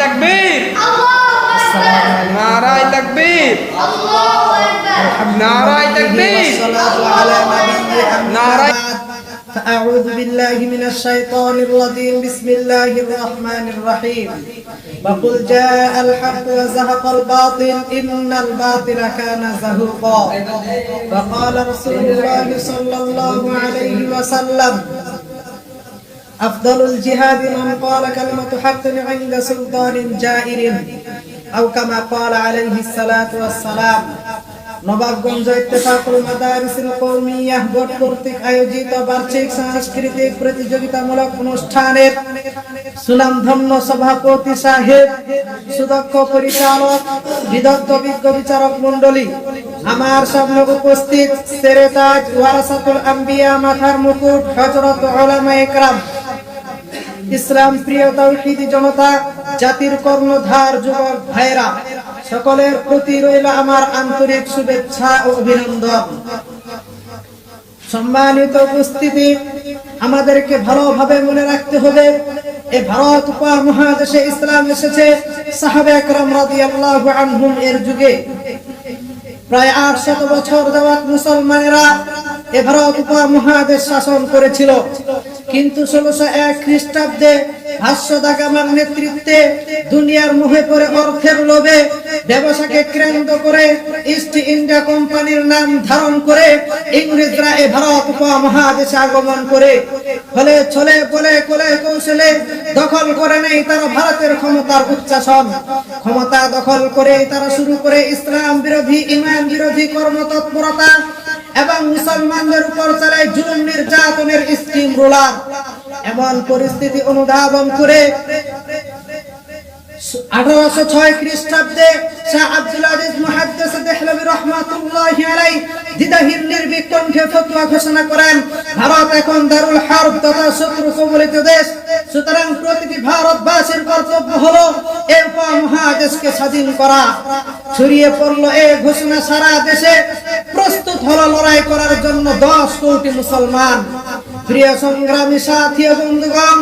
তাকবীর, নারায়ে তাকবীর, নারায়ে তাকবীর, নারায়ে। فأعوذ بالله من الشيطان الرجيم بسم الله الرحمن الرحيم وقل جاء الحق وزهق الباطل إن الباطل كان زهوقا وقال رسول الله صلى الله عليه وسلم أفضل الجهاد من قال كلمة حق عند سلطان جائر أو كما قال عليه الصلاة والسلام। নবাবগঞ্জ ইত্তেফাকুল মাদারিসুল কওমিয়াহ বোর্ড কর্তৃক আয়োজিত বার্ষিক সাংস্কৃতিক প্রতিযোগিতামূলক অনুষ্ঠানের সুনামধন্য সভাপতি সাহেব, সুদক্ষ পরিচালক, বিদগ্ধ বিজ্ঞ বিচারক মণ্ডলী, আমার সামনে উপস্থিত সেরেতাজ ওয়ারাসাতুল আম্বিয়া, মাথার মুকুট, হযরত উলামায়ে কেরাম, ইসলাম প্রিয় তাওহীদি জনতা, জাতির কর্ণধার যুবক ভাইরা, সকলের প্রতি রইল আমার আন্তরিক শুভেচ্ছা ও অভিনন্দন। সম্মানিত উপস্থিতি, আমাদেরকে ভালোভাবে মনে রাখতে হবে, এই ভারত উপমহাদেশে ইসলাম এসেছে সাহাবা একরাম রাদিয়াল্লাহু আনহুম এর যুগে। প্রায় 800 বছর যাবত মুসলমানেরা এ ভারত উপমহাদেশ শাসন করেছিল, কিন্তু 1601 খ্রিস্টাব্দে ভাষ্যদা গামার নেতৃত্বে দুনিয়ার মোহে পড়ে অর্থের লোভে ব্যবসাকে কেন্দ্র করে ইস্ট ইন্ডিয়া কোম্পানির নাম ধারণ করে ইংরেজরা এ ভারত উপমহাদেশে আগমন করে ফলে ছলে বলে কোলে কৌশলে দখল করে নেই তারা ভারতের ক্ষমতার উচ্চাসন। ক্ষমতা দখল করে তারা শুরু করে ইসলাম বিরোধী, ইমান বিরোধী কর্মতৎপরতা এবং মুসলমানদের উপর চালায় জুলুম নির্যাতনের স্টিম রোলার। এমন পরিস্থিতি অনুধাবন করে 1806 খ্রিস্টাব্দে শাহ আব্দুল আজিজ মুহাদ্দিস দেহলভী রাহমাতুল্লাহি আলাইহি দ্বিধাহীন নির্ভীক কণ্ঠে ফতোয়া ঘোষণা করেন, ভারত এখন দারুল হারব তথা শত্রু কবলিত দেশ, সুতরাং প্রতিটি ভারতবাসীর কর্তব্য হলো এই উপমহাদেশকে স্বাধীন করা। ছড়িয়ে পড়লো এই ঘোষণা সারা দেশে, প্রস্তুত হলো লড়াই করার জন্য 10 কোটি মুসলমান। প্রিয় সংগ্রামী সাথী ও বন্ধুগণ,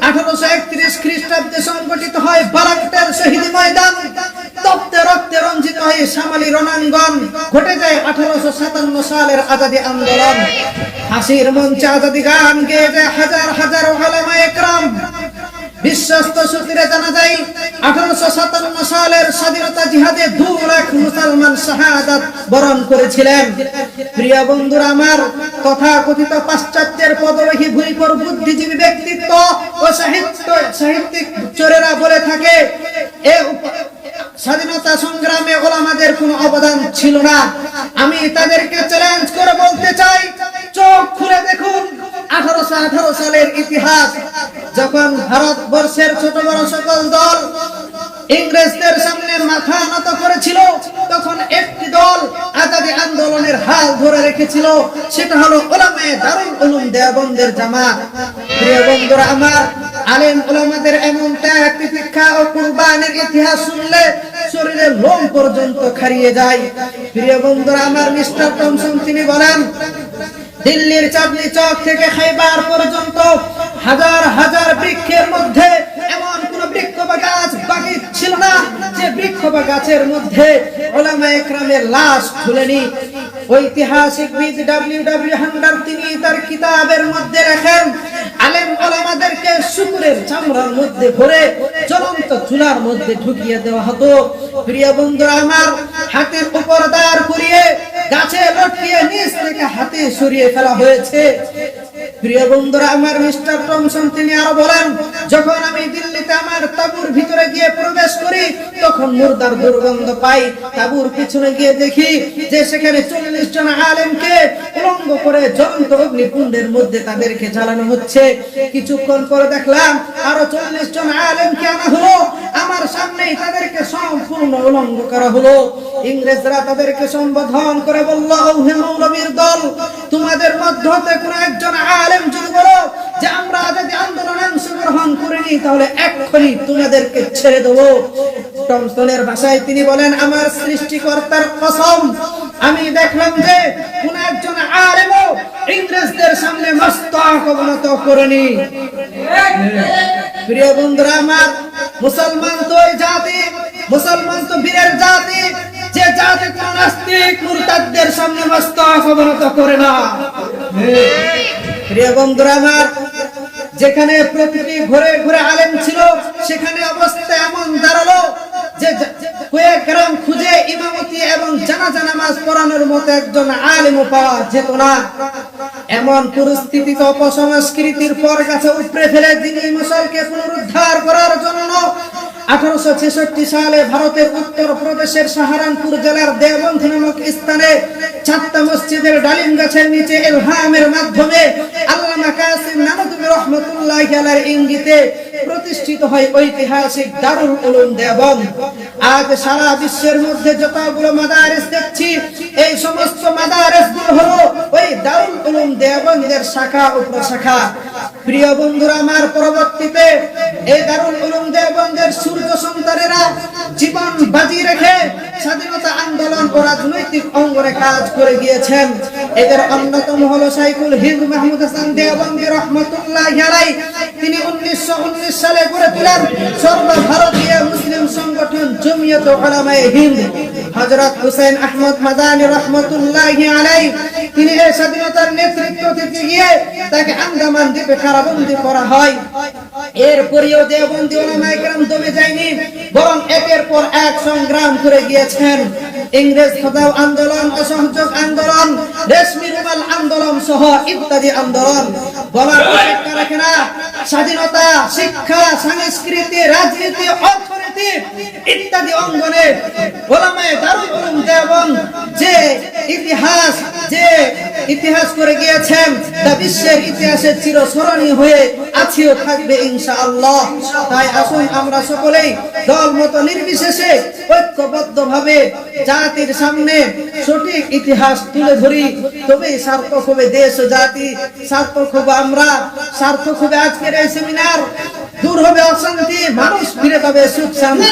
1831 খ্রিস্টাব্দে সংগঠিত হয় বালাকোটের শহীদ ময়দান, তপ্ত রক্তে রঞ্জিত হয় শামালি রণাঙ্গন, ঘটে যায় 1857 সালের আজাদী আন্দোলন। হাসির মঞ্চে আজাদী গান গেয়ে যায় হাজার হাজার উলামায়ে কেরাম। বিশ্বস্ত সূত্রে জানা যায় 1857 সালের স্বাধীনতা জিহাদে 2 লাখ মুসলমান শাহাদাত বরণ করেছিলেন। প্রিয় বন্ধুরা আমার, তথাকথিত পাশ্চাত্যের পদলোহী ভূমিপর বুদ্ধিজীবী ব্যক্তিত্ব ও সাহিত্যিক চোরেরা বলে থাকে এ স্বাধীনতা সংগ্রামে ওলামাদের কোনো অবদান ছিল না। আমি তাদেরকে চ্যালেঞ্জ করে বলতে চাই, চোখ খুলে দেখুন 1818 সালের ইতিহাস। যখন ভারতবর্ষের ছোট বড় সকল দল ইংরেজদের সামনে মাথা নত করেছিল, তখন একটি দল আজাদী আন্দোলনের হাল ধরে রেখেছিল, সেটা হলো উলামায়ে দারুল উলুম দেওবন্দের জামাত। প্রিয় বন্ধুরা আমার, আলেম উলামাদের এমন ত্যাগ তিতিক্ষা ও কুরবানির ইতিহাস শুনলে শরীরের লোম পর্যন্ত খারিয়ে যায়। প্রিয় বন্ধুরা আমার, মিস্টার টমসন তিনি বলেন, দিল্লির চাঁদনি চক থেকে খাইবার পর্যন্ত হাজার হাজার বৃক্ষের মধ্যে এমন কোন বৃক্ষ বা গাছ বাকি ছিল না যে বৃক্ষ বা গাছের মধ্যে উলামায়ে কেরামের লাশ ঝুলেনি। ঐতিহাসিকবিদ ডব্লিউ হান্টার তিনি তার কিতাবের মধ্যে লেখেন, আলেম উলামাদেরকে শুকুরের চামড়ার মধ্যে ভরে জ্বলন্ত চুলার মধ্যে ঢুকিয়ে দেওয়া হতো। প্রিয় বন্ধুরা আমার, হাতের উপর দাঁড় করিয়ে গাছে লটকিয়ে নিচ থেকে হাতে সরিয়ে ফেলা হয়েছে। প্রিয় বন্ধুরা আমার, মিস্টার টমসন তিনি আরো বলেন, যখন আমি দিল্লিতে আমার তাঁবুর ভিতরে গিয়ে প্রবেশ করি তখন মুর্দার দুর্গন্ধ পাই। তাঁবুর পিছনে গিয়ে দেখি যে সেখানে 40 জন আলেমকে উলঙ্গ করে জ্বলন্ত অগ্নিকুণ্ডের মধ্যে তাদেরকে জ্বালানো হচ্ছে। কিছুক্ষণ পরে দেখলাম আরো 40 জন আলেমকে আনা হলো, আমার সামনেই তাদেরকে সম্পূর্ণ উলঙ্গ করা হলো। ইংরেজরা তাদেরকে সম্বোধন করে বলল, ওহে মৌলবীর দল, তোমাদের মধ্যে কোন একজন আলেম যদি বলো যে আমরা আজাদী আন্দোলনে অংশগ্রহণ করিনি, থাকোনি তাহলে এক্ষুনি তোমাদেরকে ছেড়ে দেবো। টমসনের ভাষায় তিনি বলেন, আমার সৃষ্টিকর্তার কসম, আমি দেখলাম যে কোন একজন আলেমও ইংরেজদের সামনে মস্তক অবনত করেনি। প্রিয় বন্ধুরা আমার, মুসলমান তো এই জাতি, মুসলমান তো বীরের জাতি, যে জাতি কোন নাস্তিক মুরতাদদের সামনে মস্তক অবনত করে না। প্রিয় বন্ধুরা আমার, যেখানে প্রতিটি ঘরে ঘরে আলেম ছিল, সেখানে অবস্থা এমন দাঁড়ালো যে কয়েক গ্রাম খুঁজে ইমামতি এবং জানাজা নামাজ পড়ানোর মতো একজন আলেমও পাওয়া যেত না। এমন পরিস্থিতিতে অপসংস্কৃতির পর গাছে উপড়ে ফেলে দিনী মুসলকে পুনরুদ্ধার করার জন্য 1866 সালে ভারতের উত্তর প্রদেশের সাহারানপুর জেলার দেওবন্দ নামক স্থানে 4টা মসজিদের ডালিম গাছের নিচে ইলহামের মাধ্যমে আল্লামা কাসিম নানতুবি রহমাতুল্লাহি আলাইহির ইঙ্গিতে প্রতিষ্ঠিত হয় ঐতিহাসিক দারুল উলুম দেওবন্দ। আজ সারা বিশ্বের মধ্যে যতগুলো মাদারিস দেখছি, এই সমস্ত মাদারিসগুলো হলো ওই দারুল উলুম দেওবন্দের শাখা ও প্রশাখা। প্রিয় বন্ধুরা আমার, পরবর্তীতে এই দারুল উলুম দেওবন্দের সূর্য সন্তানেরা জীবন বাজি রেখে স্বাধীনতা আন্দোলন ও রাজনৈতিক অঙ্গনে কাজ করে গিয়েছেন। এদের অন্যতম হলো শাইখুল হিন্দ মাহমুদ হাসান দেওবন্দি রহমাতুল্লাহি আলাইহি। তিনি 1919 সালে গড়ে তোলেন সর্বভারতীয় মুসলিম সংগঠন জমিয়ত উলামায়ে হিন্দ। হযরত হুসাইন আহমদ মাদানী রহমাতুল্লাহি আলাইহি তিনি এই স্বাধীনতার নেতৃত্ব দিতে গিয়ে তাকে আন্দামান দ্বীপে কারাবন্দী করা হয়। এরপরেও দেওবন্দি উলামায়ে কেরাম দমে যায়নি, বরং একের পর এক সংগ্রাম করে গিয়েছেন। ইংরেজ খোদাও আন্দোলন, অসহযোগ আন্দোলন, রেশমি রুমাল আন্দোলন সহ ইত্যাদি আন্দোলন। বলার অপেক্ষা রাখে না, স্বাধীনতা, শিক্ষা, সংস্কৃতি, রাজনীতি, অর্থনীতি ইত্যাদি অঙ্গনে উলামায়ে দারুল উলুম দেওবন্দ যে ইতিহাস করে গিয়েছেন, তা বিশ্বের ইতিহাসে চিরস্মরণীয় হয়ে আছেও থাকবে ইনশাআল্লাহ। তাই আসুন আমরা সকলেই দলমত নির্বিশেষে ঐক্যবদ্ধভাবে জাতির সামনে সঠিক ইতিহাস তুলে ধরি, তবেই সার্থক হবে দেশ ও জাতি, সার্থক হবে আমরা, সার্থক হবে আজকের এই সেমিনার, দূর হবে অশান্তি, মানুষ ফিরে পাবে সুখ শান্তি।